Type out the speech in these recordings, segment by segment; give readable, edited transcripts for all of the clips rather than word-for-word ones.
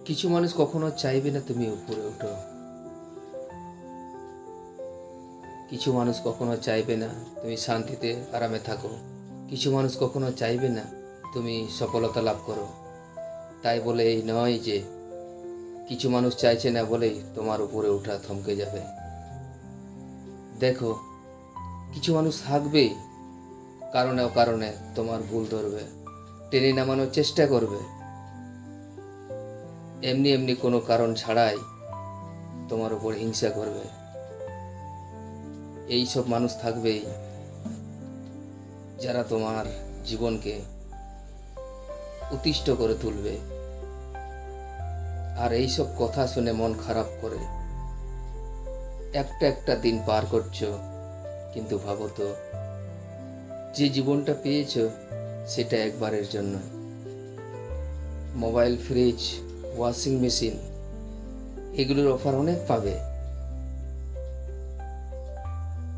কিছু মানুষ কখনো চাইবে না তুমি উপরে ওঠো। কিছু মানুষ কখনো চাইবে না তুমি শান্তিতে আরামে থাকো। কিছু মানুষ কখনো চাইবে না তুমি সফলতা লাভ করো। তাই বলে এই নয় যে কিছু মানুষ চাইছে না বলেই তোমার উপরে ওঠা থমকে যাবে। দেখো, কিছু মানুষ থাকবেই কারণে অকারণে তোমার ভুল ধরবে, টেনে নামানোর চেষ্টা করবে, এমনি এমনি কোনো কারণ ছাড়াই তোমার উপর হিংসা করবে। এই সব মানুষ থাকবেই যারা তোমার জীবনকে অতিষ্ঠ করে তুলবে। আর এই সব কথা শুনে মন খারাপ করে একটা একটা দিন পার করছো, কিন্তু ভাবো তো যে জীবনটা পেয়েছো সেটা একবারের জন্য। মোবাইল, ফ্রিজ, ওয়াশিং মেশিন এগুলোর অফার অনেক পাবে,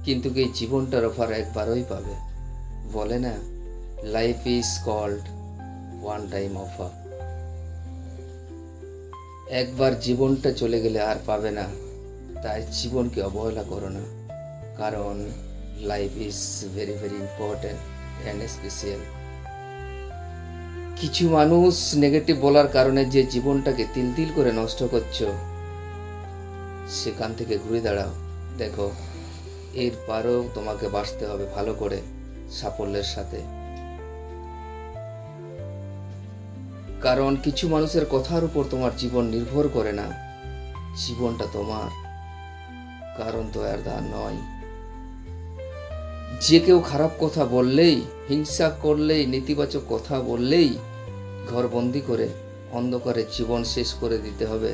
কিন্তু এই জীবনটার অফার একবারই পাবে। বলে না, life is called one time offer. একবার জীবনটা চলে গেলে আর পাবে না, তাই জীবনকে অবহেলা করো না। কারণ life is very very important and special. কিছু মানুষ নেগেটিভ বলার কারণে যে জীবনটাকে তিল তিল করে নষ্ট করছো, সেখান থেকে ঘুরে দাঁড়াও। দেখো, এরপরও তোমাকে বাঁচতে হবে ভালো করে, সাফল্যের সাথে। কারণ কিছু মানুষের কথার উপর তোমার জীবন নির্ভর করে না। জীবনটা তোমার, কারণ তো আর তা নয়। যে কেউ খারাপ কথা বললেই, হিংসা করলেই, নেতিবাচক কথা বললেই ঘরবন্দি করে অন্ধকারে জীবন শেষ করে দিতে হবে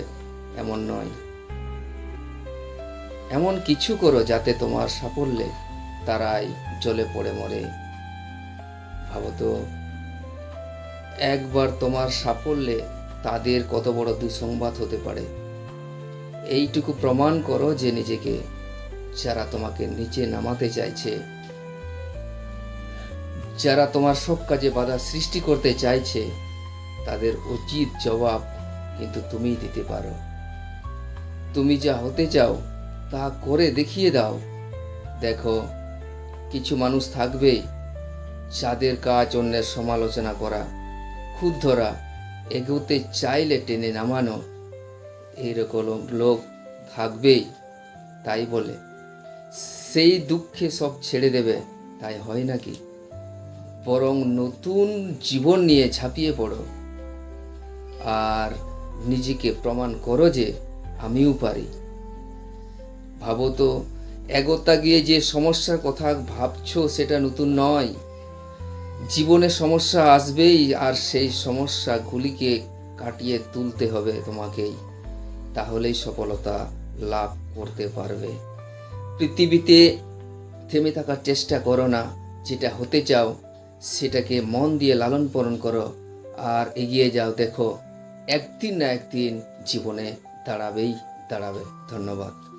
এমন নয়। এমন কিছু করো যাতে তোমার সাফল্যে তারাই জ্বলে পড়ে মরে। ভাবো তো, একবার তোমার সাফল্যে তাদের কত বড় দুঃসংবাদ হতে পারে। এইটুকু প্রমাণ করো যে নিজেকে, যারা তোমাকে নিচে নামাতে চাইছে, যারা তোমার সব কাজে বাধা সৃষ্টি করতে চাইছে, তাদের উচিত জবাব কিন্তু তুমিই দিতে পারো। তুমি যা হতে চাও তা করে দেখিয়ে দাও। দেখো, কিছু মানুষ থাকবেই যাদের কাজ অন্যের সমালোচনা করা, খুদ ধরা, এগোতে চাইলে টেনে নামানো। এইরকম লোক থাকবেই। তাই বলে সেই দুঃখে সব ছেড়ে দেবে, তাই হয় নাকি? বরং নতুন জীবন নিয়ে ঝাঁপিয়ে পড়ো আর নিজেকে প্রমাণ করো যে আমিও পারি। ভাবো তো, এগোতে গিয়ে যে সমস্যার কথা ভাবছো সেটা নতুন নয়। জীবনে সমস্যা আসবেই, আর সেই সমস্যাগুলিকে কাটিয়ে তুলতে হবে তোমাকেই। তাহলেই সফলতা লাভ করতে পারবে। পৃথিবীতে থেমে থাকার চেষ্টা করো না। যেটা হতে চাও সেটাকে মন দিয়ে লালন পালন করো আর এগিয়ে যাও। দেখো, একদিন না একদিন জীবনে দাঁড়াবেই দাঁড়াবে। ধন্যবাদ।